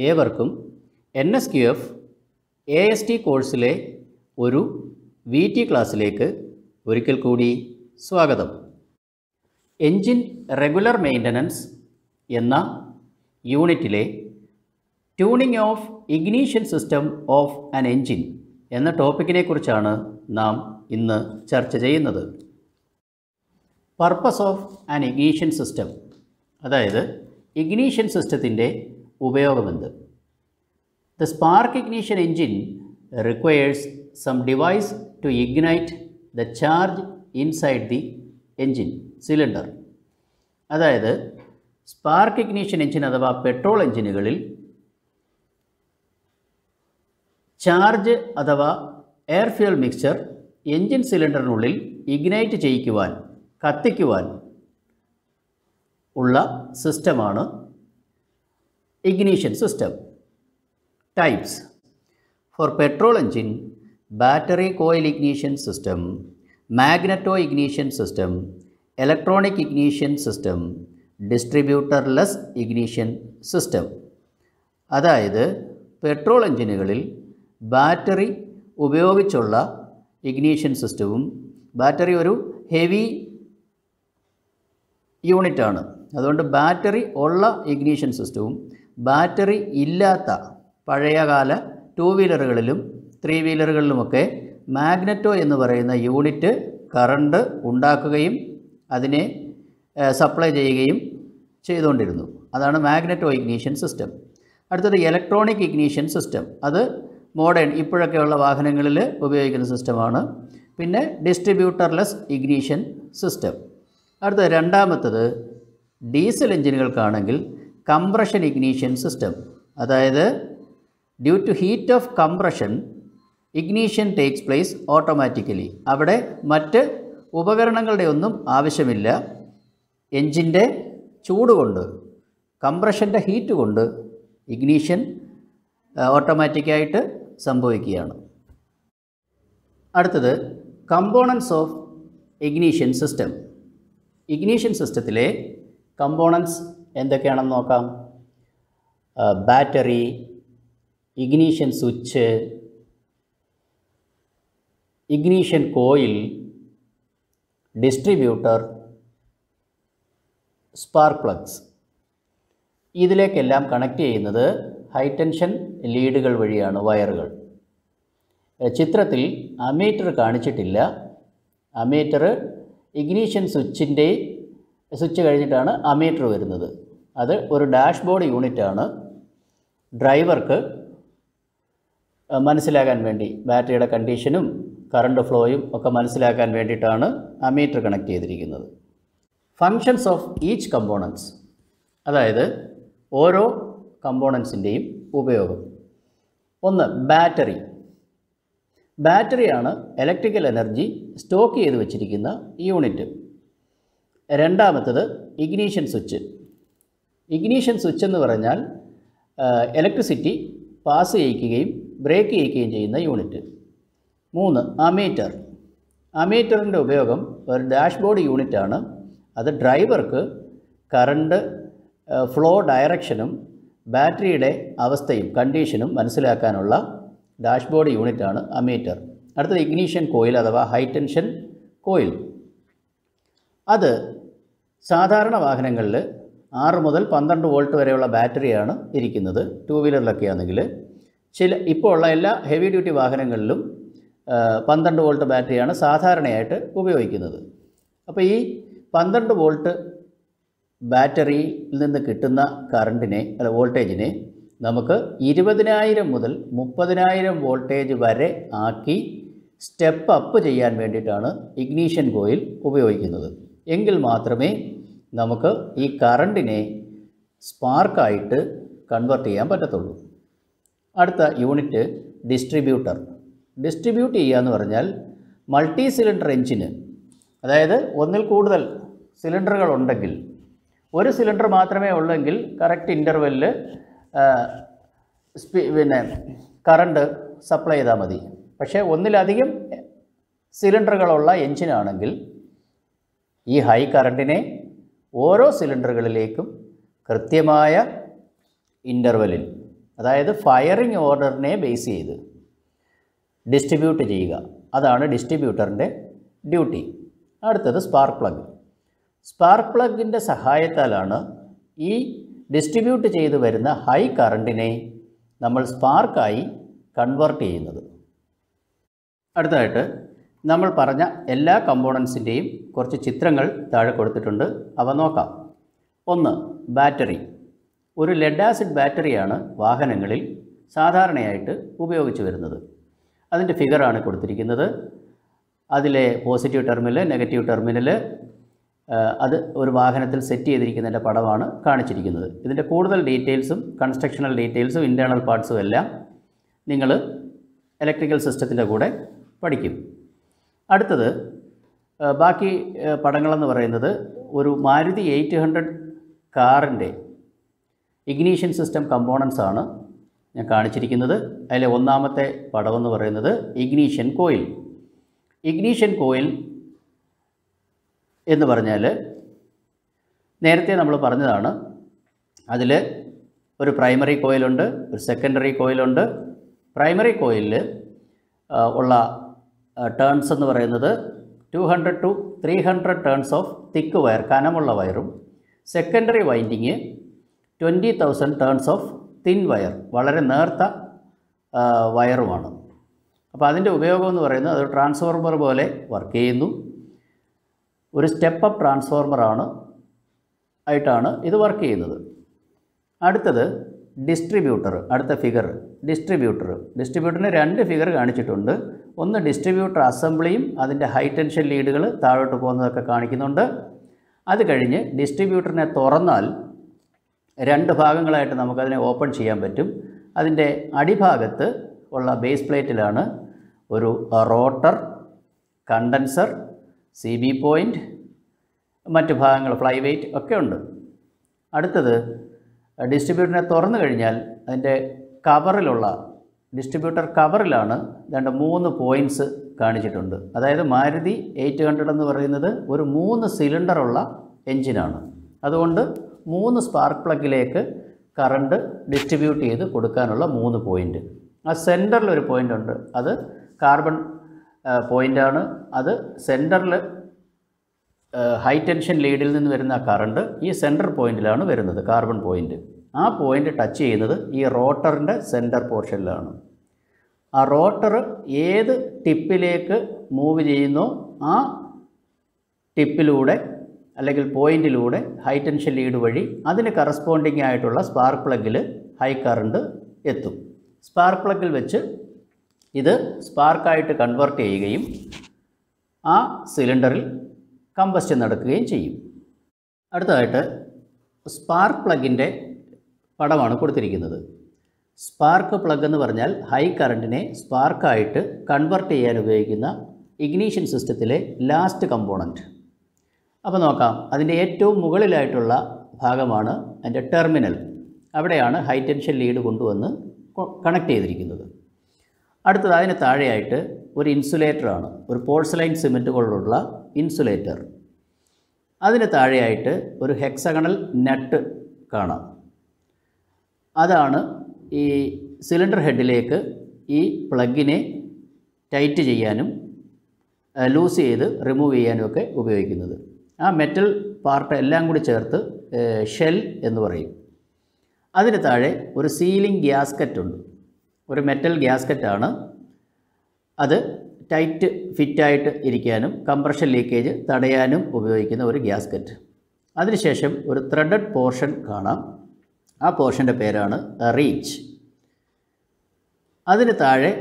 ഏവർക്കും NSQF AST കോഴ്സിലെ ഒരു VT ക്ലാസ്സിലേക്ക് ഒരിക്കൽ കൂടി സ്വാഗതം. എൻജിൻ റെഗുലർ മെയിൻ്റനൻസ് എന്ന യൂണിറ്റിലെ tuning of ignition system of an engine എന്ന ടോപ്പിക്കിനെ കുറിച്ചാണ് നാം ഇന്ന് ചർച്ച ചെയ്യുന്നത്. Purpose of an ignition system, അതായത് ഇഗ്നീഷൻ സിസ്റ്റത്തിൻ്റെ ഉപയോഗമെന്ത്. The spark ignition engine requires some device to ignite the charge inside the engine cylinder. അതായത് സ്പാർക്ക് ഇഗ്നീഷൻ എൻജിൻ അഥവാ പെട്രോൾ എൻജിനുകളിൽ ചാർജ് അഥവാ എയർ ഫ്യൂൽ മിക്സ്ചർ എൻജിൻ സിലിണ്ടറിനുള്ളിൽ ഇഗ്നൈറ്റ് ചെയ്യിക്കുവാൻ, കത്തിക്കുവാൻ ഉള്ള സിസ്റ്റമാണ് ignition system. Types: for petrol engine, battery coil ignition system, magneto ignition system, electronic ignition system, distributorless ignition system. അതായത് പെട്രോൾ എൻജിനുകളിൽ ബാറ്ററി ഉപയോഗിച്ചുള്ള ഇഗ്നീഷൻ സിസ്റ്റവും, ബാറ്ററി ഒരു ഹെവി യൂണിറ്റാണ്, അതുകൊണ്ട് ബാറ്ററി ഉള്ള ഇഗ്നീഷൻ സിസ്റ്റവും, ബാറ്ററി ഇല്ലാത്ത പഴയകാല 2 വീലറുകളിലും 3 വീലറുകളിലുമൊക്കെ മാഗ്നറ്റോ എന്ന് പറയുന്ന യൂണിറ്റ് കറണ്ട് ഉണ്ടാക്കുകയും അതിനെ സപ്ലൈ ചെയ്യുകയും ചെയ്തുകൊണ്ടിരുന്നു. അതാണ് മാഗ്നറ്റോ ഇഗ്നീഷൻ സിസ്റ്റം. അടുത്തത് ഇലക്ട്രോണിക് ഇഗ്നീഷൻ സിസ്റ്റം. അത് മോഡേൺ ഇപ്പോഴൊക്കെയുള്ള വാഹനങ്ങളിൽ ഉപയോഗിക്കുന്ന സിസ്റ്റമാണ്. പിന്നെ ഡിസ്ട്രിബ്യൂട്ടർലെസ് ഇഗ്നീഷൻ സിസ്റ്റം. അടുത്തത് രണ്ടാമത്തത് ഡീസൽ എഞ്ചിനുകൾക്കാണെങ്കിൽ കംപ്രഷൻ ഇഗ്നീഷൻ സിസ്റ്റം. അതായത് due to heat of compression ignition takes place automatically. അവിടെ മറ്റ് ഉപകരണങ്ങളുടെ ഒന്നും ആവശ്യമില്ല. എൻജിൻ്റെ ചൂട് കൊണ്ട്, കംപ്രഷൻ്റെ ഹീറ്റ് കൊണ്ട് ഇഗ്നീഷൻ ഓട്ടോമാറ്റിക്കായിട്ട് സംഭവിക്കുകയാണ്. അടുത്തത് components of ignition system. Ignition സിസ്റ്റത്തിലെ കമ്പോണൻസ് എന്തൊക്കെയാണെന്ന് നോക്കാം. Battery, ignition switch, ignition coil, distributor, spark plugs. ഇതിലേക്കെല്ലാം കണക്ട് ചെയ്യുന്നത് ഹൈ ടെൻഷൻ ലീഡുകൾ വഴിയാണ്, വയറുകൾ. ചിത്രത്തിൽ അമീറ്റർ കാണിച്ചിട്ടില്ല. അമീറ്റർ ഇഗ്നീഷൻ സ്വിച്ച് കഴിഞ്ഞിട്ടാണ് അമീറ്റർ വരുന്നത്. അത് ഒരു ഡാഷ്ബോർഡ് യൂണിറ്റാണ്. ഡ്രൈവർക്ക് മനസ്സിലാക്കാൻ വേണ്ടി, ബാറ്ററിയുടെ കണ്ടീഷനും കറണ്ട് ഫ്ലോയും ഒക്കെ മനസ്സിലാക്കാൻ വേണ്ടിയിട്ടാണ് അമീറ്റർ കണക്ട് ചെയ്തിരിക്കുന്നത്. ഫങ്ഷൻസ് ഓഫ് ഈച്ച് കമ്പോണൻസ്, അതായത് ഓരോ കമ്പോണൻസിൻ്റെയും ഉപയോഗം. ഒന്ന്, ബാറ്ററി. ബാറ്ററിയാണ് ഇലക്ട്രിക്കൽ എനർജി സ്റ്റോക്ക് ചെയ്ത് വച്ചിരിക്കുന്ന യൂണിറ്റ്. രണ്ടാമത്തത് ഇഗ്നീഷൻ സ്വിച്ച്. ഇഗ്നീഷൻ സ്വിച്ച് എന്ന് പറഞ്ഞാൽ ഇലക്ട്രിസിറ്റി പാസ് ചെയ്യിക്കുകയും ബ്രേക്ക് ചെയ്യിക്കുകയും ചെയ്യുന്ന യൂണിറ്റ്. 3, അമീറ്റർ. അമീറ്ററിൻ്റെ ഉപയോഗം ഒരു ഡാഷ്ബോർഡ് യൂണിറ്റാണ്. അത് ഡ്രൈവർക്ക് കറണ്ട് ഫ്ലോ ഡയറക്ഷനും ബാറ്ററിയുടെ അവസ്ഥയും കണ്ടീഷനും മനസ്സിലാക്കാനുള്ള ഡാഷ്ബോർഡ് യൂണിറ്റാണ് അമീറ്റർ. അടുത്തത് ഇഗ്നീഷൻ കോയിൽ അഥവാ ഹൈ ടെൻഷൻ കോയിൽ. അത് സാധാരണ വാഹനങ്ങളിൽ 6 മുതൽ 12 വോൾട്ട് വരെയുള്ള ബാറ്ററിയാണ് ഇരിക്കുന്നത്. 2 വീലറിലൊക്കെ ആണെങ്കിൽ. ഇപ്പോൾ ഉള്ള എല്ലാ ഹെവി ഡ്യൂട്ടി വാഹനങ്ങളിലും 12 വോൾട്ട് ബാറ്ററിയാണ് സാധാരണയായിട്ട് ഉപയോഗിക്കുന്നത്. അപ്പോൾ ഈ 12 വോൾട്ട് ബാറ്ററിയിൽ നിന്ന് കിട്ടുന്ന കറണ്ടിനെ, വോൾട്ടേജിനെ നമുക്ക് 20,000 മുതൽ 30,000 വോൾട്ടേജ് വരെ ആക്കി സ്റ്റെപ്പ് അപ്പ് ചെയ്യാൻ വേണ്ടിയിട്ടാണ് ഇഗ്നീഷൻ കോയിൽ ഉപയോഗിക്കുന്നത്. എങ്കിൽ മാത്രമേ നമുക്ക് ഈ കറണ്ടിനെ സ്പാർക്കായിട്ട് കൺവേർട്ട് ചെയ്യാൻ പറ്റത്തുള്ളൂ. അടുത്ത യൂണിറ്റ് ഡിസ്ട്രിബ്യൂട്ടർ. ഡിസ്ട്രിബ്യൂട്ട് ചെയ്യുക എന്ന് പറഞ്ഞാൽ മൾട്ടി സിലിണ്ടർ എഞ്ചിന്, അതായത് ഒന്നിൽ കൂടുതൽ സിലിണ്ടറുകൾ ഉണ്ടെങ്കിൽ, ഒരു സിലിണ്ടർ മാത്രമേ ഉള്ളെങ്കിൽ കറക്റ്റ് ഇൻ്റർവെല്ലിൽ കറണ്ട് സപ്ലൈ ചെയ്താൽ മതി. പക്ഷേ ഒന്നിലധികം സിലിണ്ടറുകളുള്ള എഞ്ചിനാണെങ്കിൽ ഈ ഹൈ കറണ്ടിനെ ഓരോ സിലിണ്ടറുകളിലേക്കും കൃത്യമായ ഇൻ്റർവെല്ലിൽ അതായത് ഫയറിംഗ് ഓർഡറിനെ ബേസ് ചെയ്ത് ഡിസ്ട്രിബ്യൂട്ട് ചെയ്യുക. അതാണ് ഡിസ്ട്രിബ്യൂട്ടറിൻ്റെ ഡ്യൂട്ടി. അടുത്തത് സ്പാർക്ക് പ്ലഗ്. സ്പാർക്ക് പ്ലഗിൻ്റെ സഹായത്താലാണ് ഈ ഡിസ്ട്രിബ്യൂട്ട് ചെയ്ത് വരുന്ന ഹൈ കറണ്ടിനെ നമ്മൾ സ്പാർക്കായി കൺവേർട്ട് ചെയ്യുന്നത്. അടുത്തതായിട്ട് നമ്മൾ പറഞ്ഞ എല്ലാ കമ്പോണൻസിൻ്റെയും കുറച്ച് ചിത്രങ്ങൾ താഴെ കൊടുത്തിട്ടുണ്ട്. അവ നോക്കാം. ഒന്ന്, ബാറ്ററി. ഒരു ലെഡ് ആസിഡ് ബാറ്ററിയാണ് വാഹനങ്ങളിൽ സാധാരണയായിട്ട് ഉപയോഗിച്ച് വരുന്നത്. അതിൻ്റെ ഫിഗറാണ് കൊടുത്തിരിക്കുന്നത്. അതിലെ പോസിറ്റീവ് ടെർമിനൽ, നെഗറ്റീവ് ടെർമിനൽ, അത് ഒരു വാഹനത്തിൽ സെറ്റ് ചെയ്തിരിക്കുന്നതിൻ്റെ പടമാണ് കാണിച്ചിരിക്കുന്നത്. ഇതിൻ്റെ കൂടുതൽ ഡീറ്റെയിൽസും കൺസ്ട്രക്ഷണൽ ഡീറ്റെയിൽസും ഇൻറ്റേർണൽ പാർട്സും എല്ലാം നിങ്ങൾ ഇലക്ട്രിക്കൽ സിസ്റ്റത്തിൻ്റെ കൂടെ പഠിക്കും. അടുത്തത് ബാക്കി പടങ്ങളെന്ന് പറയുന്നത് ഒരു മാരുതി 800 കാറിൻ്റെ ഇഗ്നീഷൻ സിസ്റ്റം കമ്പോണൻസ് ആണ് ഞാൻ കാണിച്ചിരിക്കുന്നത്. അതിലെ ഒന്നാമത്തെ പടമെന്ന് പറയുന്നത് ഇഗ്നീഷൻ കോയിൽ. ഇഗ്നീഷൻ കോയിൽ എന്ന് പറഞ്ഞാൽ നേരത്തെ നമ്മൾ പറഞ്ഞതാണ്. അതിൽ ഒരു പ്രൈമറി കോയിലുണ്ട്, ഒരു സെക്കൻഡറി കോയിലുണ്ട്. പ്രൈമറി കോയിലിൽ ഉള്ള ടേൺസ് എന്ന് പറയുന്നത് 200 to 300 turns of thick wire, കനമുള്ള വയറും, secondary winding 20,000 turns of thin wire, വളരെ നേർത്ത വയറുമാണ്. അപ്പോൾ അതിൻ്റെ ഉപയോഗം എന്ന് പറയുന്നത് അത് ട്രാൻസ്ഫോർമർ പോലെ വർക്ക് ചെയ്യുന്നു. ഒരു സ്റ്റെപ്പ് അപ്പ് ട്രാൻസ്ഫോർമറാണ് ആയിട്ടാണ് ഇത് വർക്ക് ചെയ്യുന്നത്. അടുത്തത് ഡിസ്ട്രിബ്യൂട്ടർ. അടുത്ത ഫിഗർ ഡിസ്ട്രിബ്യൂട്ടറിന് 2 ഫിഗർ കാണിച്ചിട്ടുണ്ട്. ഒന്ന് ഡിസ്ട്രിബ്യൂട്ടർ അസംബ്ലിയും അതിൻ്റെ ഹൈ ടെൻഷൻ ലീഡുകൾ താഴോട്ട് പോകുന്നതൊക്കെ കാണിക്കുന്നുണ്ട്. അത് കഴിഞ്ഞ് ഡിസ്ട്രിബ്യൂട്ടറിനെ തുറന്നാൽ 2 ഭാഗങ്ങളായിട്ട് നമുക്കതിനെ ഓപ്പൺ ചെയ്യാൻ പറ്റും. അതിൻ്റെ അടിഭാഗത്ത് ഉള്ള ബേസ് പ്ലേറ്റിലാണ് ഒരു റോട്ടർ, കണ്ടൻസർ, CB പോയിൻ്റ്, മറ്റ് ഭാഗങ്ങൾ ഫ്ലൈ വെയ്റ്റ് ഒക്കെ ഉണ്ട്. അടുത്തത് ഡിസ്ട്രിബ്യൂട്ടറിനെ തുറന്നു കഴിഞ്ഞാൽ അതിൻ്റെ കവറിലുള്ള ഡിസ്ട്രിബ്യൂട്ടർ കവറിലാണ് 3 പോയിൻറ്റ്സ് കാണിച്ചിട്ടുണ്ട്. അതായത് മാരുതി 800 എന്ന് പറയുന്നത് ഒരു 3 സിലിണ്ടറുള്ള എൻജിനാണ്. അതുകൊണ്ട് 3 സ്പാർക്ക് പ്ലഗിലേക്ക് കറണ്ട് ഡിസ്ട്രിബ്യൂട്ട് ചെയ്ത് കൊടുക്കാനുള്ള 3 പോയിൻ്റ്. ആ സെൻറ്ററിലൊരു പോയിൻ്റ് ഉണ്ട്, അത് കാർബൺ പോയിൻ്റാണ്. അത് സെൻറ്ററിൽ ഹൈ ടെൻഷൻ ലീഡിൽ നിന്ന് വരുന്ന കറണ്ട് ഈ സെൻറ്റർ പോയിൻറ്റിലാണ് വരുന്നത്, കാർബൺ പോയിൻ്റ്. ആ പോയിൻ്റ് ടച്ച് ചെയ്യുന്നത് ഈ റോട്ടറിൻ്റെ സെൻറ്റർ പോർഷനിലാണ്. ആ റോട്ടർ ഏത് ടിപ്പിലേക്ക് മൂവ് ചെയ്യുന്നോ ആ ടിപ്പിലൂടെ അല്ലെങ്കിൽ പോയിൻറ്റിലൂടെ ഹൈ ടെൻഷൻ ലീഡ് വഴി അതിന് കറസ്പോണ്ടിങ് ആയിട്ടുള്ള സ്പാർക്ക് പ്ലഗിൽ ഹൈ കറണ്ട് എത്തും. സ്പാർക്ക് പ്ലഗിൽ വെച്ച് ഇത് സ്പാർക്കായിട്ട് കൺവേർട്ട് ചെയ്യുകയും ആ സിലിണ്ടറിൽ കമ്പസ്റ്റൻ നടക്കുകയും ചെയ്യും. അടുത്തതായിട്ട് സ്പാർക്ക് പ്ലഗിൻ്റെ പടമാണ് കൊടുത്തിരിക്കുന്നത്. സ്പാർക്ക് പ്ലഗ് എന്ന് പറഞ്ഞാൽ ഹൈ കറണ്ടിനെ സ്പാർക്കായിട്ട് കൺവേർട്ട് ചെയ്യാൻ ഉപയോഗിക്കുന്ന ഇഗ്നീഷൻ സിസ്റ്റത്തിലെ ലാസ്റ്റ് കമ്പോണൻറ്റ്. അപ്പോൾ നോക്കാം, അതിൻ്റെ ഏറ്റവും മുകളിലായിട്ടുള്ള ഭാഗമാണ് അതിൻ്റെ ടെർമിനൽ. അവിടെയാണ് ഹൈ ടെൻഷൻ ലീഡ് കൊണ്ടുവന്ന് കണക്ട് ചെയ്തിരിക്കുന്നത്. അടുത്തത് അതിന് താഴെയായിട്ട് ഒരു ഇൻസുലേറ്ററാണ്, ഒരു പോർസലൈൻ സിമെൻറ്റ് കൊണ്ടുള്ള ഇൻസുലേറ്റർ. അതിന് താഴെയായിട്ട് ഒരു ഹെക്സഗണൽ നട്ട് കാണാം. അതാണ് ഈ സിലിണ്ടർ ഹെഡിലേക്ക് ഈ പ്ലഗിനെ ടൈറ്റ് ചെയ്യാനും ലൂസ് ചെയ്ത് റിമൂവ് ചെയ്യാനും ഒക്കെ ഉപയോഗിക്കുന്നത്. ആ മെറ്റൽ പാർട്ട് എല്ലാം കൂടി ചേർത്ത് ഷെൽ എന്ന് പറയും. അതിന് താഴെ ഒരു സീലിംഗ് ഗ്യാസ്കറ്റ് ഉണ്ട്, ഒരു മെറ്റൽ ഗ്യാസ്കറ്റാണ്. അത് ടൈറ്റ് ഫിറ്റായിട്ട് ഇരിക്കാനും കംപ്രഷൻ ലീക്കേജ് തടയാനും ഉപയോഗിക്കുന്ന ഒരു ഗ്യാസ്കറ്റ്. അതിനുശേഷം ഒരു ത്രെഡഡ് പോർഷൻ കാണാം. ആ പോർഷൻ്റെ പേരാണ് റീച്ച്. അതിന് താഴെ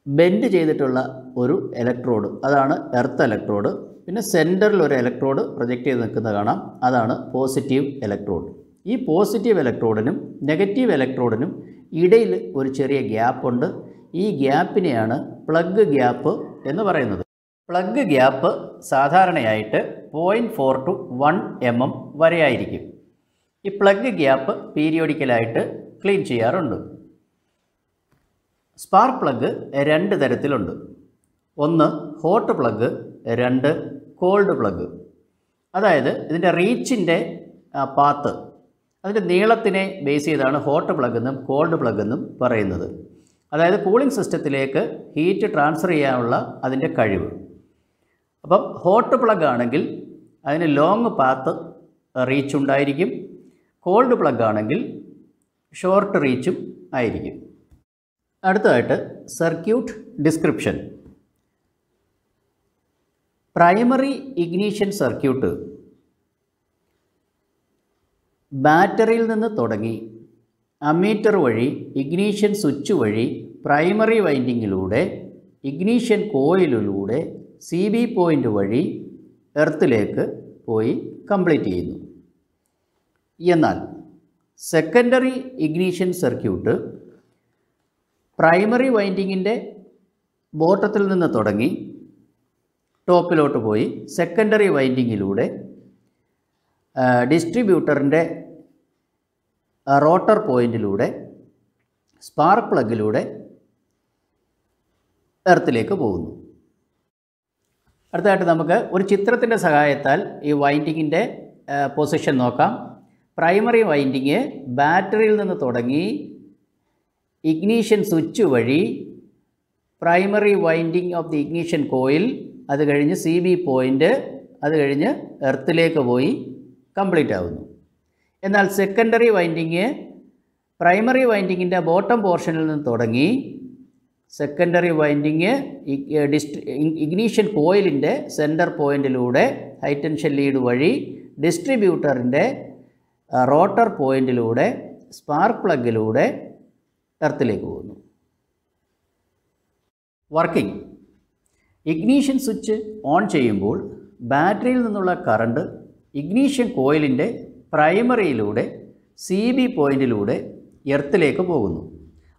ബെൻഡ് ചെയ്തിട്ടുള്ള ഒരു ഇലക്ട്രോഡ്, അതാണ് എർത്ത് ഇലക്ട്രോഡ്. പിന്നെ സെൻറ്ററിൽ ഒരു ഇലക്ട്രോഡ് പ്രൊജക്റ്റ് ചെയ്ത് നിൽക്കുന്നത് കാണാം, അതാണ് പോസിറ്റീവ് ഇലക്ട്രോഡ്. ഈ പോസിറ്റീവ് ഇലക്ട്രോഡിനും നെഗറ്റീവ് ഇലക്ട്രോഡിനും ഇടയിൽ ഒരു ചെറിയ ഗ്യാപ്പുണ്ട്. ഈ ഗ്യാപ്പിനെയാണ് പ്ലഗ് ഗ്യാപ്പ് എന്ന് പറയുന്നത്. പ്ലഗ് ഗ്യാപ്പ് സാധാരണയായിട്ട് 0.4 to 1 mm വരെയായിരിക്കും. ഈ പ്ലഗ് ഗ്യാപ്പ് പീരിയോഡിക്കലായിട്ട് ക്ലീൻ ചെയ്യാറുണ്ട്. സ്പാർക്ക് പ്ലഗ് 2 തരത്തിലുണ്ട്. ഒന്ന് ഹോട്ട് പ്ലഗ്, 2 കോൾഡ് പ്ലഗ്. അതായത് ഇതിൻ്റെ റീച്ചിൻ്റെ പാത്ത് അതിൻ്റെ നീളത്തിനെ ബേസ് ചെയ്താണ് ഹോട്ട് പ്ലഗ് എന്നും കോൾഡ് പ്ലഗ് എന്നും പറയുന്നത്. അതായത് കൂളിംഗ് സിസ്റ്റത്തിലേക്ക് ഹീറ്റ് ട്രാൻസ്ഫർ ചെയ്യാനുള്ള അതിൻ്റെ കഴിവ്. അപ്പം ഹോട്ട് പ്ലഗ് ആണെങ്കിൽ അതിന് ലോങ് പാത്ത് റീച്ച് ഉണ്ടായിരിക്കും. കോൾഡ് പ്ലഗ് ആണെങ്കിൽ ഷോർട്ട് റീച്ചും ആയിരിക്കും. അടുത്തതായിട്ട് circuit description. Primary ignition circuit ബാറ്ററിയിൽ നിന്ന് തുടങ്ങി അമ്മീറ്റർ വഴി ഇഗ്നീഷൻ സ്വിച്ച് വഴി പ്രൈമറി വൈൻഡിങ്ങിലൂടെ ഇഗ്നീഷൻ കോയിലിലൂടെ CB പോയിൻ്റ് വഴി എർത്തിലേക്ക് പോയി കംപ്ലീറ്റ് ചെയ്യുന്നു. എന്നാൽ സെക്കൻഡറി ഇഗ്നീഷൻ സർക്യൂട്ട് പ്രൈമറി വൈൻഡിങ്ങിൻ്റെ ബോട്ടത്തിൽ നിന്ന് തുടങ്ങി ടോപ്പിലോട്ട് പോയി സെക്കൻഡറി വൈൻഡിങ്ങിലൂടെ ഡിസ്ട്രിബ്യൂട്ടറിൻ്റെ റോട്ടർ പോയിൻറ്റിലൂടെ സ്പാർക്ക് പ്ലഗിലൂടെ എർത്തിലേക്ക് പോകുന്നു. അടുത്തതായിട്ട് നമുക്ക് ഒരു ചിത്രത്തിൻ്റെ സഹായത്താൽ ഈ വൈൻഡിങ്ങിൻ്റെ പൊസിഷൻ നോക്കാം. പ്രൈമറി വൈൻഡിങ് ബാറ്ററിയിൽ നിന്ന് തുടങ്ങി ഇഗ്നീഷൻ സ്വിച്ച് വഴി primary winding of the ignition coil, അത് കഴിഞ്ഞ് CB പോയിൻ്റ്, അത് കഴിഞ്ഞ് എർത്തിലേക്ക് പോയി കംപ്ലീറ്റ് ആവുന്നു. എന്നാൽ സെക്കൻഡറി വൈൻഡിങ് പ്രൈമറി വൈൻഡിങ്ങിൻ്റെ ബോട്ടം പോർഷനിൽ നിന്ന് തുടങ്ങി സെക്കൻഡറി വൈൻഡിങ് ഇഗ്നീഷൻ കോയിലിൻ്റെ സെൻറ്റർ പോയിൻറ്റിലൂടെ ഹൈ ടെൻഷൻ ലീഡ് വഴി ഡിസ്ട്രിബ്യൂട്ടറിൻ്റെ റോട്ടർ പോയിൻറ്റിലൂടെ സ്പാർക്ക് പ്ലഗിലൂടെ എർത്തിലേക്ക് പോകുന്നു. വർക്കിംഗ്. ഇഗ്നീഷൻ സ്വിച്ച് ഓൺ ചെയ്യുമ്പോൾ ബാറ്ററിയിൽ നിന്നുള്ള കറണ്ട് ഇഗ്നീഷൻ കോയിലിൻ്റെ പ്രൈമറിയിലൂടെ CB പോയിൻറ്റിലൂടെ എർത്തിലേക്ക് പോകുന്നു.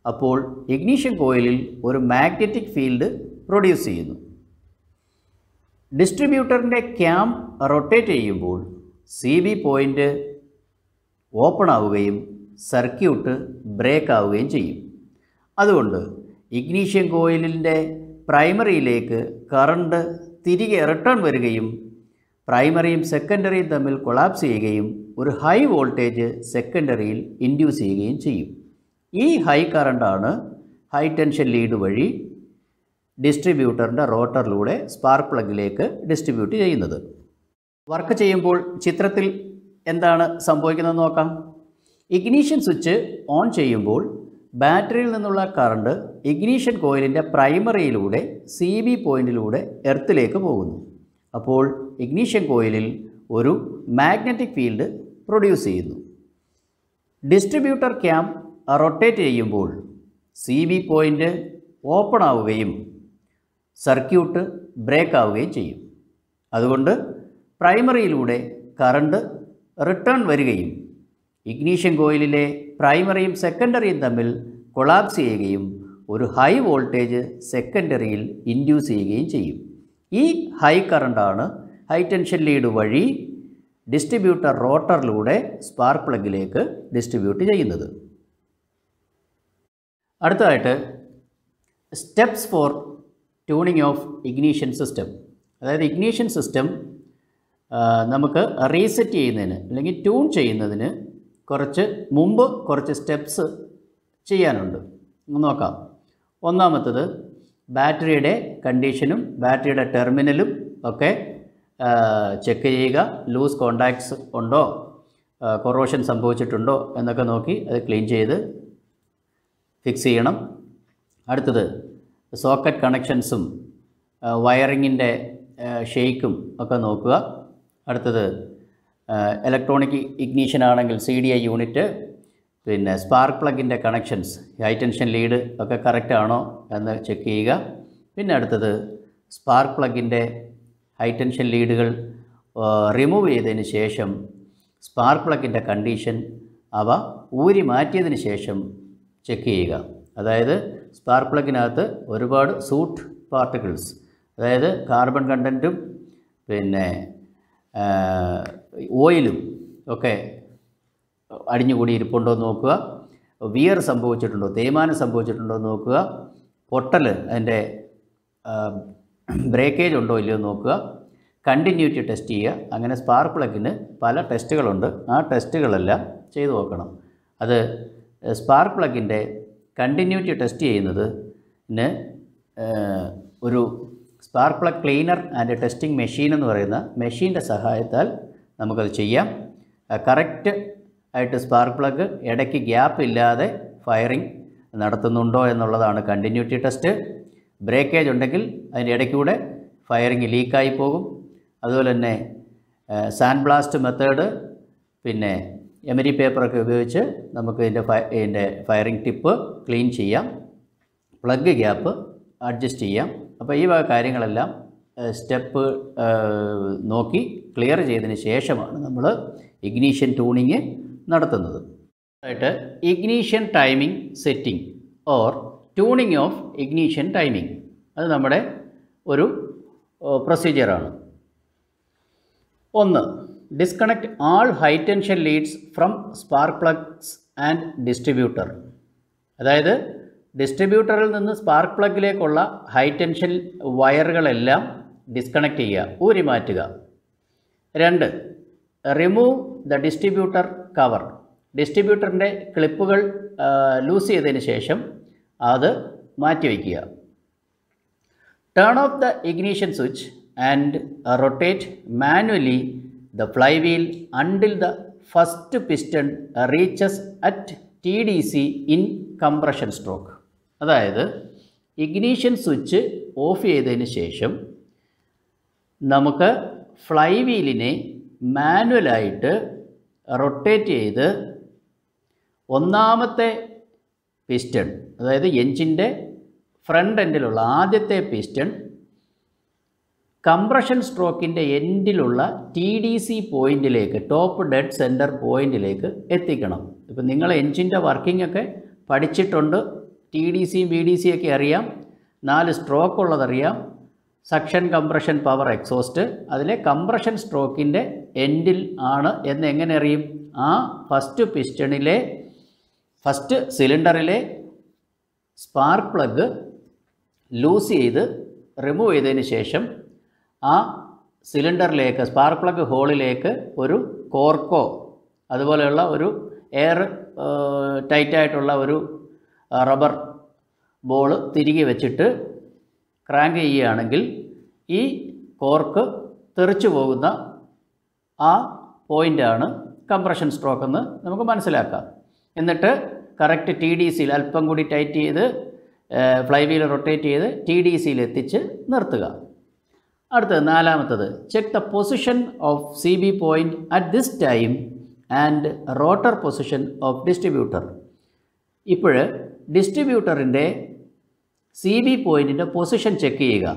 അപ്പോൾ ഇഗ്നീഷൻ കോയിലിൽ ഒരു മാഗ്നറ്റിക് ഫീൽഡ് പ്രൊഡ്യൂസ് ചെയ്യുന്നു. ഡിസ്ട്രിബ്യൂട്ടറിൻ്റെ ക്യാം റൊട്ടേറ്റ് ചെയ്യുമ്പോൾ CB പോയിൻ്റ് ഓപ്പൺ ആവുകയും സർക്യൂട്ട് ബ്രേക്ക് ആവുകയും ചെയ്യും. അതുകൊണ്ട് ഇഗ്നീഷൻ കോയിലിൻ്റെ പ്രൈമറിയിലേക്ക് കറണ്ട് തിരികെ റിട്ടേൺ വരികയും പ്രൈമറിയും സെക്കൻഡറിയും തമ്മിൽ കൊളാപ്സ് ചെയ്യുകയും ഒരു ഹൈ വോൾട്ടേജ് സെക്കൻഡറിയിൽ ഇൻഡ്യൂസ് ചെയ്യുകയും ചെയ്യും. ഈ ഹൈ കറണ്ടാണ് ഹൈ ടെൻഷൻ ലീഡ് വഴി ഡിസ്ട്രിബ്യൂട്ടറിൻ്റെ റോട്ടറിലൂടെ സ്പാർക്ക് പ്ലഗിലേക്ക് ഡിസ്ട്രിബ്യൂട്ട് ചെയ്യുന്നത്. വർക്ക് ചെയ്യുമ്പോൾ ചിത്രത്തിൽ എന്താണ് സംഭവിക്കുന്നതെന്ന് നോക്കാം. ഇഗ്നീഷൻ സ്വിച്ച് ഓൺ ചെയ്യുമ്പോൾ ബാറ്ററിയിൽ നിന്നുള്ള കറണ്ട് ഇഗ്നീഷൻ കോയിലിൻ്റെ പ്രൈമറിയിലൂടെ CB പോയിൻറ്റിലൂടെ എർത്തിലേക്ക് പോകുന്നു. അപ്പോൾ ഇഗ്നീഷൻ കോയിലിൽ ഒരു മാഗ്നറ്റിക് ഫീൽഡ് പ്രൊഡ്യൂസ് ചെയ്യുന്നു. ഡിസ്ട്രിബ്യൂട്ടർ ക്യാം റൊട്ടേറ്റ് ചെയ്യുമ്പോൾ CB പോയിൻ്റ് ഓപ്പൺ ആവുകയും സർക്യൂട്ട് ബ്രേക്ക് ആവുകയും ചെയ്യും. അതുകൊണ്ട് പ്രൈമറിയിലൂടെ കറണ്ട് റിട്ടേൺ വരികയും ഇഗ്നീഷൻ കോയിലിലെ പ്രൈമറിയും സെക്കൻഡറിയും തമ്മിൽ കൊളാപ്സ് ചെയ്യുകയും ഒരു ഹൈ വോൾട്ടേജ് സെക്കൻഡറിയിൽ ഇൻഡ്യൂസ് ചെയ്യുകയും ചെയ്യും. ഈ ഹൈ കറണ്ടാണ് ഹൈ ടെൻഷൻ ലീഡ് വഴി ഡിസ്ട്രിബ്യൂട്ടർ റോട്ടറിലൂടെ സ്പാർക്ക് പ്ലഗിലേക്ക് ഡിസ്ട്രിബ്യൂട്ട് ചെയ്യുന്നത്. അടുത്തതായിട്ട് steps four tuning of ignition system. അതായത് ഇഗ്നീഷൻ സിസ്റ്റം നമുക്ക് റീസെറ്റ് ചെയ്യുന്നതിന് അല്ലെങ്കിൽ ട്യൂൺ ചെയ്യുന്നതിന് കുറച്ച് സ്റ്റെപ്സ് ചെയ്യാനുണ്ട്. നോക്കാം. ഒന്നാമത്തത് ബാറ്ററിയുടെ കണ്ടീഷനും ബാറ്ററിയുടെ ടെർമിനലും ഒക്കെ ചെക്ക് ചെയ്യുക. ലൂസ് കോണ്ടാക്ട്സ് ഉണ്ടോ, കൊറോഷൻ സംഭവിച്ചിട്ടുണ്ടോ എന്നൊക്കെ നോക്കി അത് ക്ലീൻ ചെയ്ത് ഫിക്സ് ചെയ്യണം. അടുത്തത് സോക്കറ്റ് കണക്ഷൻസും വയറിങ്ങിൻ്റെ ഷെയ്ക്കും ഒക്കെ നോക്കുക. അടുത്തത് ഇലക്ട്രോണിക് ഇഗ്നീഷൻ ആണെങ്കിൽ CDI യൂണിറ്റ്, പിന്നെ സ്പാർക്ക് പ്ലഗിൻ്റെ കണക്ഷൻസ്, ഹൈ ടെൻഷൻ ലീഡ് ഒക്കെ കറക്റ്റ് ആണോ എന്ന് ചെക്ക് ചെയ്യുക. പിന്നെ അടുത്തത് സ്പാർക്ക് പ്ലഗിൻ്റെ ഹൈ ടെൻഷൻ ലീഡുകൾ റിമൂവ് ചെയ്തതിന് ശേഷം സ്പാർക്ക് പ്ലഗിൻ്റെ കണ്ടീഷൻ അവ ഊരി മാറ്റിയതിന് ശേഷം ചെക്ക് ചെയ്യുക. അതായത് സ്പാർക്ക് പ്ലഗിനകത്ത് ഒരുപാട് സൂട്ട് പാർട്ടിക്കിൾസ്, അതായത് കാർബൺ കണ്ടൻറ്റും പിന്നെ ഓയിലും ഒക്കെ അടിഞ്ഞുകൂടി ഇരിപ്പുണ്ടോ എന്ന് നോക്കുക. വിയർ സംഭവിച്ചിട്ടുണ്ടോ, തേയ്മാനം സംഭവിച്ചിട്ടുണ്ടോ എന്ന് നോക്കുക. പൊട്ടൽ, അതിൻ്റെ ബ്രേക്കേജ് ഉണ്ടോ ഇല്ലയോ എന്ന് നോക്കുക. കണ്ടിന്യൂറ്റി ടെസ്റ്റ് ചെയ്യുക. അങ്ങനെ സ്പാർക്ക് പ്ലഗിന് പല ടെസ്റ്റുകളുണ്ട്. ആ ടെസ്റ്റുകളെല്ലാം ചെയ്തു നോക്കണം. അത് സ്പാർക്ക് പ്ലഗിൻ്റെ കണ്ടിന്യൂറ്റി ടെസ്റ്റ് ചെയ്യുന്നത് ഒരു spark plug cleaner and testing machine എന്ന് പറയുന്ന മെഷീൻ്റെ സഹായത്താൽ നമുക്കത് ചെയ്യാം. കറക്റ്റ് ആയിട്ട് സ്പാർക്ക് പ്ലഗ് ഇടയ്ക്ക് ഗ്യാപ്പ് ഇല്ലാതെ ഫയറിംഗ് നടത്തുന്നുണ്ടോ എന്നുള്ളതാണ് കണ്ടിന്യൂറ്റി ടെസ്റ്റ്. ബ്രേക്കേജ് ഉണ്ടെങ്കിൽ അതിൻ്റെ ഇടയ്ക്കൂടെ ഫയറിംഗ് ലീക്കായി പോകും. അതുപോലെ തന്നെ സാൻഡ് ബ്ലാസ്റ്റ് മെത്തേഡ്, പിന്നെ എമരി പേപ്പറൊക്കെ ഉപയോഗിച്ച് നമുക്ക് ഇതിൻ്റെ ഫയറിംഗ് ടിപ്പ് ക്ലീൻ ചെയ്യാം, പ്ലഗ് ഗ്യാപ്പ് അഡ്ജസ്റ്റ് ചെയ്യാം. അപ്പോൾ ഈ വക കാര്യങ്ങളെല്ലാം സ്റ്റെപ്പ് നോക്കി ക്ലിയർ ചെയ്തതിന് ശേഷമാണ് നമ്മൾ ഇഗ്നീഷൻ ട്യൂണിങ് നടത്തുന്നത്. ആയിട്ട് ignition timing setting or tuning of ignition timing, അത് നമ്മുടെ ഒരു പ്രൊസീജിയറാണ്. 1. Disconnect all high tension leads from spark plugs and distributor. അതായത് ഡിസ്ട്രിബ്യൂട്ടറിൽ നിന്ന് സ്പാർക്ക് പ്ലഗിലേക്കുള്ള ഹൈ ടെൻഷൻ വയറുകളെല്ലാം ഡിസ്കണക്ട് ചെയ്യുക, ഊരി മാറ്റുക. 2. Remove the distributor cover. ഡിസ്ട്രിബ്യൂട്ടറിൻ്റെ ക്ലിപ്പുകൾ ലൂസ് ചെയ്തതിന് ശേഷം അത് മാറ്റിവെക്കുക. Turn off the ignition switch and rotate manually the flywheel until the first piston reaches at TDC in compression stroke. അതായത് ഇഗ്നീഷൻ സ്വിച്ച് ഓഫ് ചെയ്തതിന് ശേഷം നമുക്ക് ഫ്ലൈ വീലിനെ മാനുവലായിട്ട് റൊട്ടേറ്റ് ചെയ്ത് ഒന്നാമത്തെ പിസ്റ്റൺ, അതായത് എഞ്ചിൻ്റെ ഫ്രണ്ട് എൻഡിലുള്ള ആദ്യത്തെ പിസ്റ്റൺ കംപ്രഷൻ സ്ട്രോക്കിൻ്റെ എൻഡിലുള്ള TDC പോയിൻറ്റിലേക്ക്, ടോപ്പ് ഡെഡ് സെൻറ്റർ പോയിൻറ്റിലേക്ക് എത്തിക്കണം. ഇപ്പം നിങ്ങൾ എൻജിൻ്റെ വർക്കിംഗ് ഒക്കെ പഠിച്ചിട്ടുണ്ട്, TDC BDC ഒക്കെ അറിയാം, 4 സ്ട്രോക്ക് ഉള്ളതറിയാം, സക്ഷൻ കംപ്രഷൻ പവർ എക്സോസ്റ്റ്. അതിലെ കംപ്രഷൻ സ്ട്രോക്കിൻ്റെ എൻഡിൽ ആണ് എന്ന് എങ്ങനെ അറിയും? ആ ഫസ്റ്റ് സിലിണ്ടറിലെ സ്പാർക്ക് പ്ലഗ് ലൂസ് ചെയ്ത് റിമൂവ് ചെയ്തതിന് ശേഷം ആ സിലിണ്ടറിലേക്ക്, സ്പാർക്ക് പ്ലഗ് ഹോളിലേക്ക് ഒരു കോർക്കോ അതുപോലെയുള്ള ഒരു എയർ ടൈറ്റായിട്ടുള്ള ഒരു റബ്ബർ ബോൾ തിരികെ വെച്ചിട്ട് ക്രാങ്ക് ചെയ്യുകയാണെങ്കിൽ ഈ കോർക്ക് തെറിച്ചു പോകുന്ന ആ പോയിൻ്റാണ് കംപ്രഷൻ സ്ട്രോക്ക് എന്ന് നമുക്ക് മനസ്സിലാക്കാം. എന്നിട്ട് കറക്റ്റ് TDCയിൽ അല്പം കൂടി ടൈറ്റ് ചെയ്ത് ഫ്ലൈ വീൽ റൊട്ടേറ്റ് ചെയ്ത് TDCയിൽ എത്തിച്ച് നിർത്തുക. അടുത്തത് 4. Check the position of CB point at this time and rotor position of distributor. ഇപ്പോൾ ഡിസ്ട്രിബ്യൂട്ടറിൻ്റെ CB പോയിൻറ്റിൻ്റെ പൊസിഷൻ ചെക്ക് ചെയ്യുക.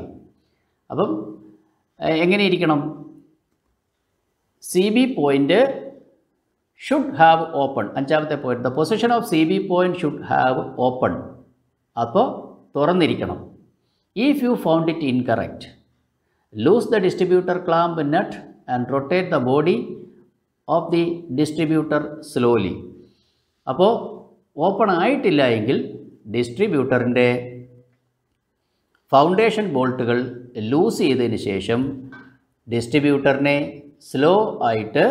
അപ്പം എങ്ങനെ ഇരിക്കണം? CB point should have open. 5ാമത്തെ point, the position of CB point should have open. അപ്പോൾ തുറന്നിരിക്കണം. If you found it incorrect, lose the distributor clamp nut and rotate the body of the distributor slowly. അപ്പോൾ open ആയിട്ടില്ല എങ്കിൽ ഡിസ്ട്രിബ്യൂട്ടറിൻ്റെ foundation ബോൾട്ടുകൾ loose ചെയ്തതിന് ശേഷം ഡിസ്ട്രിബ്യൂട്ടറിനെ സ്ലോ ആയിട്ട്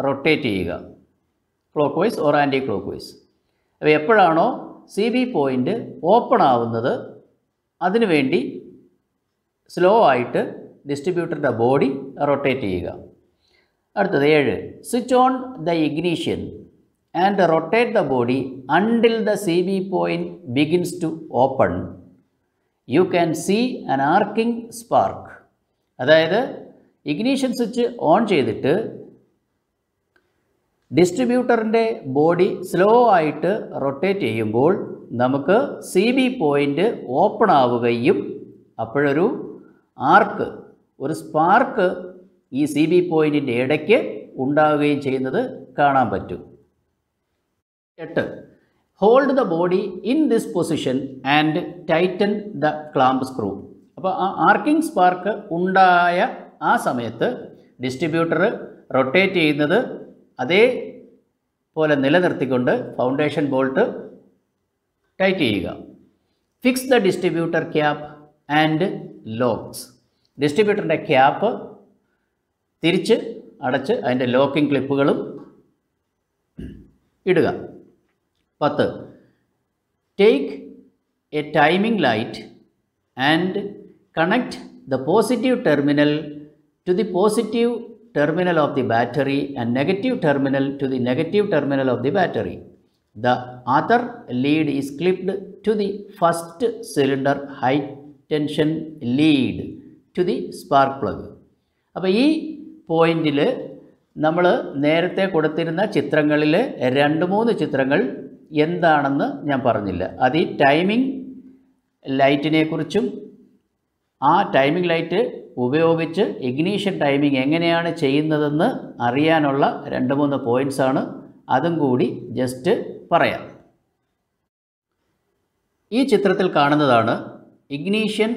റൊട്ടേറ്റ് ചെയ്യുക, clockwise or anticlockwise. അപ്പോൾ എപ്പോഴാണോ CB പോയിൻ്റ് ഓപ്പൺ ആവുന്നത് അതിനുവേണ്ടി സ്ലോ ആയിട്ട് ഡിസ്ട്രിബ്യൂട്ടറിൻ്റെ ബോഡി റൊട്ടേറ്റ് ചെയ്യുക. അടുത്തത് 7. Switch on the ignition and rotate the body until the CB point begins to open. You can see an arcing spark. അതായത് ignition switch on ചെയ്തിട്ട് ഡിസ്ട്രിബ്യൂട്ടറിൻ്റെ ബോഡി സ്ലോ ആയിട്ട് rotate ചെയ്യുമ്പോൾ നമുക്ക് CB പോയിൻ്റ് ഓപ്പൺ ആവുകയും അപ്പോഴൊരു ആർക്ക്, ഒരു സ്പാർക്ക് ഈ CB പോയിൻറ്റിൻ്റെ ഇടയ്ക്ക് ഉണ്ടാവുകയും ചെയ്യുന്നത് കാണാൻ പറ്റും. 8. Hold the body in this position and Titan the clamp screw. അപ്പോൾ ആ ആർക്കിംഗ് സ്പാർക്ക് ഉണ്ടായ ആ സമയത്ത് ഡിസ്ട്രിബ്യൂട്ടർ റൊട്ടേറ്റ് ചെയ്യുന്നത് അതേപോലെ നിലനിർത്തിക്കൊണ്ട് ഫൗണ്ടേഷൻ ബോൾട്ട് ടൈറ്റ് ചെയ്യുക. Fix the distributor cap and locks. ഡിസ്ട്രിബ്യൂട്ടറിൻ്റെ ക്യാപ്പ് തിരിച്ച് അടച്ച് അതിൻ്റെ ലോക്കിംഗ് ക്ലിപ്പുകളും ഇടുക. 10. Take a timing light and connect the positive terminal to the positive terminal of the battery and negative terminal to the negative terminal of the battery. The other lead is clipped to the first cylinder high tension lead to the spark plug. അപ്പോൾ ഈ പോയിന്റിൽ നമ്മൾ നേരത്തെ കൊടുത്തിരുന്ന ചിത്രങ്ങളിൽ 2-3 ചിത്രങ്ങൾ എന്താണെന്ന് ഞാൻ പറഞ്ഞില്ല. അത് ഈ ടൈമിംഗ് ലൈറ്റിനെ കുറിച്ചും ആ ടൈമിംഗ് ലൈറ്റ് ഉപയോഗിച്ച് ഇഗ്നീഷൻ ടൈമിംഗ് എങ്ങനെയാണ് ചെയ്യുന്നതെന്ന് അറിയാനുള്ള 2-3 പോയിൻറ്റ്സാണ്. അതും കൂടി ജസ്റ്റ് പറയാം. ഈ ചിത്രത്തിൽ കാണുന്നതാണ് ignition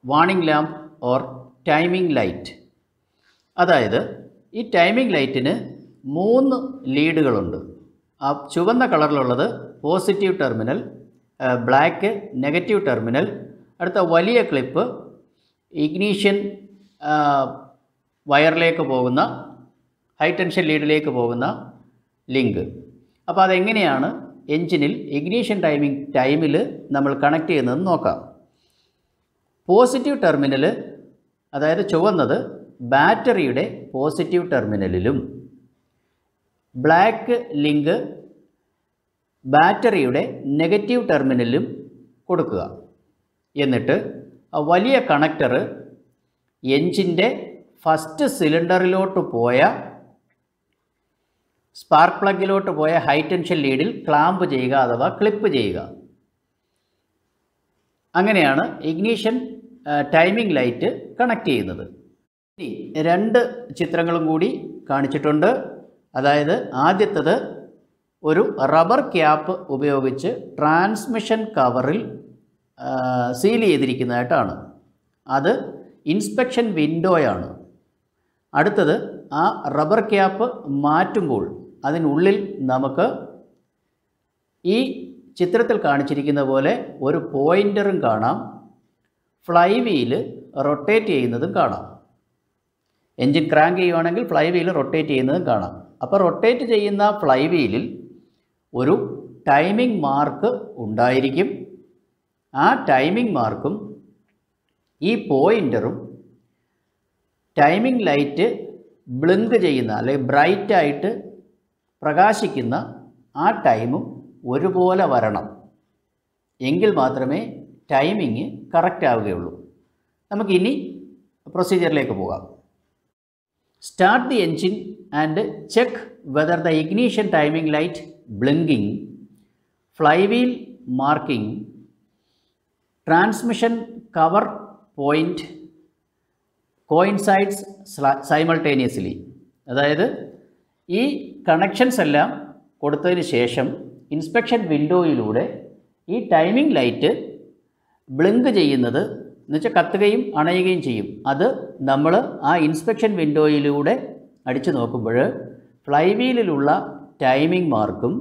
warning lamp or timing light. അതായത് ഈ ടൈമിംഗ് ലൈറ്റിന് 3 ലീഡുകളുണ്ട്. ആ ചുവന്ന കളറിലുള്ളത് positive terminal, black negative terminal, അടുത്ത വലിയ ക്ലിപ്പ് ഇഗ്നീഷൻ വയറിലേക്ക് പോകുന്ന ഹൈ ടെൻഷൻ ലീഡിലേക്ക് പോകുന്ന ലിങ്ക്. അപ്പോൾ അതെങ്ങനെയാണ് എൻജിനിൽ ഇഗ്നീഷൻ ടൈമിൽ നമ്മൾ കണക്ട് ചെയ്യുന്നതെന്ന് നോക്കാം. പോസിറ്റീവ് ടെർമിനൽ, അതായത് ചുവന്നത് ബാറ്ററിയുടെ പോസിറ്റീവ് ടെർമിനലിലും ബ്ലാക്ക് ലിങ്ക് ബാറ്ററിയുടെ നെഗറ്റീവ് ടെർമിനലിലും കൊടുക്കുക. എന്നിട്ട് വലിയ കണക്ടർ എൻജിൻ്റെ ഫസ്റ്റ് സിലിണ്ടറിലോട്ട് പോയ സ്പാർക്ക് പ്ലഗിലോട്ട് പോയ ഹൈ ടെൻഷൻ ലീഡിൽ ക്ലാമ്പ് ചെയ്യുക അഥവാ ക്ലിപ്പ് ചെയ്യുക. അങ്ങനെയാണ് ഇഗ്നീഷൻ ടൈമിംഗ് ലൈറ്റ് കണക്ട് ചെയ്യുന്നത്. ഇനി 2 ചിത്രങ്ങളും കൂടി കാണിച്ചിട്ടുണ്ട്. അതായത് ആദ്യത്തേത് ഒരു റബ്ബർ ക്യാപ്പ് ഉപയോഗിച്ച് ട്രാൻസ്മിഷൻ കവറിൽ സീൽ ചെയ്തിരിക്കുന്നതായിട്ടാണ്. അത് ഇൻസ്പെക്ഷൻ വിൻഡോയാണ്. അടുത്തത് ആ റബ്ബർ ക്യാപ്പ് മാറ്റുമ്പോൾ അതിനുള്ളിൽ നമുക്ക് ഈ ചിത്രത്തിൽ കാണിച്ചിരിക്കുന്ന പോലെ ഒരു പോയിൻ്ററും കാണാം, ഫ്ലൈ വീല് റൊട്ടേറ്റ് ചെയ്യുന്നതും കാണാം. എൻജിൻ ക്രാങ്ക് ചെയ്യുവാണെങ്കിൽ ഫ്ലൈ വീല് റൊട്ടേറ്റ് ചെയ്യുന്നതും കാണാം. അപ്പോൾ റൊട്ടേറ്റ് ചെയ്യുന്ന ഫ്ലൈ വീലിൽ ഒരു ടൈമിംഗ് മാർക്ക് ഉണ്ടായിരിക്കും. ആ ടൈമിംഗ് മാർക്കും ഈ പോയിൻ്ററും ടൈമിംഗ് ലൈറ്റ് ബ്ലിങ്ക് ചെയ്യുന്ന അല്ലെങ്കിൽ ബ്രൈറ്റായിട്ട് പ്രകാശിക്കുന്ന ആ ടൈമും ഒരുപോലെ വരണം. എങ്കിൽ മാത്രമേ ടൈമിങ് കറക്റ്റ് ആവുകയുള്ളൂ. നമുക്കിനി പ്രൊസീജിയറിലേക്ക് പോകാം. Start the engine and check whether the ignition timing light blinking, fly wheel marking, transmission cover point coincides simultaneously. അതായത് ഈ കണക്ഷൻസ് എല്ലാം കൊടുത്തതിന് ശേഷം ഇൻസ്പെക്ഷൻ വിൻഡോയിലൂടെ ഈ ടൈമിംഗ് ലൈറ്റ് ബ്ലിങ്ക് ചെയ്യുന്നത് എന്നുവെച്ചാൽ കത്തുകയും അണയുകയും ചെയ്യും. അത് നമ്മൾ ആ ഇൻസ്പെക്ഷൻ വിൻഡോയിലൂടെ അടിച്ചു നോക്കുമ്പോൾ ഫ്ലൈ വീലിലുള്ള ടൈമിംഗ് മാർക്കും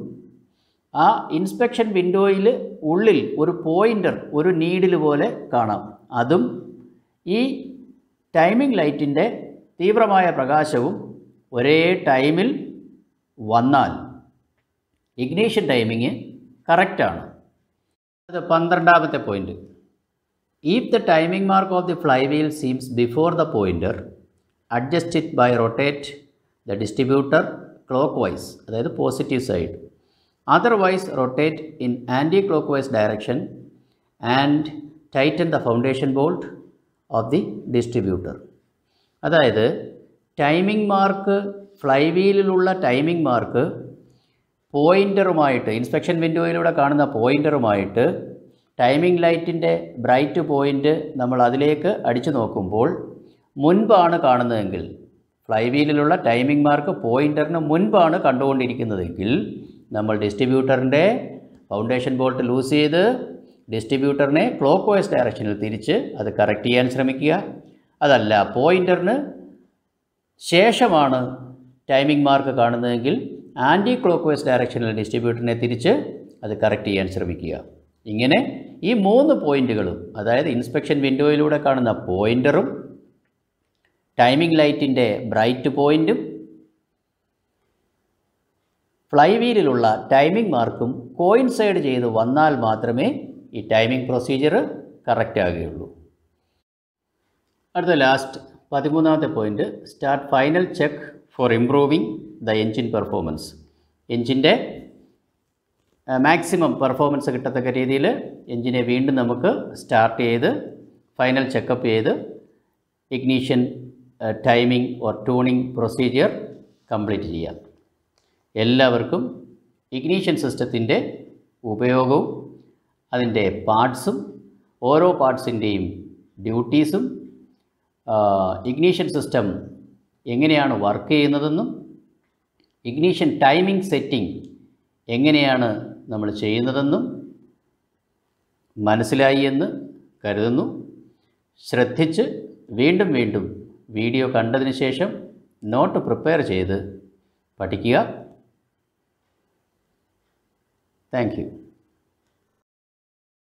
ആ ഇൻസ്പെക്ഷൻ വിൻഡോയിൽ ഉള്ളിൽ ഒരു പോയിൻ്റർ, ഒരു നീഡിൽ പോലെ കാണാം. അതും ഈ ടൈമിംഗ് ലൈറ്റിൻ്റെ തീവ്രമായ പ്രകാശവും ഒരേ ടൈമിൽ വന്നാൽ ഇഗ്നീഷൻ ടൈമിങ് കറക്റ്റാണ്. അത് 12ാമത്തെ point. If the timing mark of the flywheel seems before the pointer, adjust it by rotate the distributor clockwise, അതായത് positive side. Otherwise rotate in anti-clockwise direction and tighten the foundation bolt of the distributor. അതായത് timing mark, ഫ്ലൈ വീലിലുള്ള timing mark പോയിൻ്ററുമായിട്ട്, inspection വിൻഡോയിലൂടെ കാണുന്ന പോയിൻ്ററുമായിട്ട് timing ലൈറ്റിൻ്റെ bright point നമ്മൾ അതിലേക്ക് അടിച്ചു നോക്കുമ്പോൾ മുൻപാണ് കാണുന്നതെങ്കിൽ, ഫ്ലൈ വീലിലുള്ള ടൈമിംഗ് മാർക്ക് പോയിൻ്ററിന് മുൻപാണ് കണ്ടുകൊണ്ടിരിക്കുന്നതെങ്കിൽ നമ്മൾ ഡിസ്ട്രിബ്യൂട്ടറിൻ്റെ ഫൗണ്ടേഷൻ ബോൾട്ട് ലൂസ് ചെയ്ത് ഡിസ്ട്രിബ്യൂട്ടറിനെ ക്ലോക്ക് വൈസ് ഡയറക്ഷനിൽ തിരിച്ച് അത് കറക്റ്റ് ചെയ്യാൻ ശ്രമിക്കുക. അതല്ല പോയിൻ്ററിന് ശേഷമാണ് ടൈമിംഗ് മാർക്ക് കാണുന്നതെങ്കിൽ ആൻറ്റി ക്ലോക്ക് വൈസ് ഡയറക്ഷനിൽ ഡിസ്ട്രിബ്യൂട്ടറിനെ തിരിച്ച് അത് കറക്റ്റ് ചെയ്യാൻ ശ്രമിക്കുക. ഇങ്ങനെ ഈ 3 പോയിൻ്റുകളും, അതായത് ഇൻസ്പെക്ഷൻ വിൻഡോയിലൂടെ കാണുന്ന പോയിൻ്ററും ടൈമിംഗ് ലൈറ്റിൻ്റെ ബ്രൈറ്റ് പോയിൻറ്റും ഫ്ലൈ വീലിലുള്ള ടൈമിംഗ് മാർക്കും കോയിൻസൈഡ് ചെയ്ത് വന്നാൽ മാത്രമേ ഈ ടൈമിംഗ് പ്രൊസീജിയർ കറക്റ്റ് ആകുകയുള്ളൂ. അടുത്ത ലാസ്റ്റ് 13ാമത്തെ point, start final check for improving the engine performance. എൻജിൻ്റെ മാക്സിമം പെർഫോമൻസ് കിട്ടത്തക്ക രീതിയിൽ എൻജിനെ വീണ്ടും നമുക്ക് സ്റ്റാർട്ട് ചെയ്ത് ഫൈനൽ ചെക്കപ്പ് ചെയ്ത് ignition timing or tuning procedure complete ചെയ്യാം. എല്ലാവർക്കും ഇഗ്നീഷൻ സിസ്റ്റത്തിൻ്റെ ഉപയോഗവും അതിൻ്റെ പാർട്സും ഓരോ പാർട്സിൻ്റെയും ഡ്യൂട്ടീസും ഇഗ്നീഷൻ സിസ്റ്റം എങ്ങനെയാണ് വർക്ക് ചെയ്യുന്നതെന്നും ഇഗ്നീഷൻ ടൈമിംഗ് സെറ്റിംഗ് എങ്ങനെയാണ് നമ്മൾ ചെയ്യുന്നതെന്നും മനസ്സിലായി എന്ന് കരുതുന്നു. ശ്രദ്ധിച്ച് വീണ്ടും വീണ്ടും വീഡിയോ കണ്ടതിന് ശേഷം നോട്ട് പ്രിപ്പയർ ചെയ്ത് പഠിക്കുക. Thank you.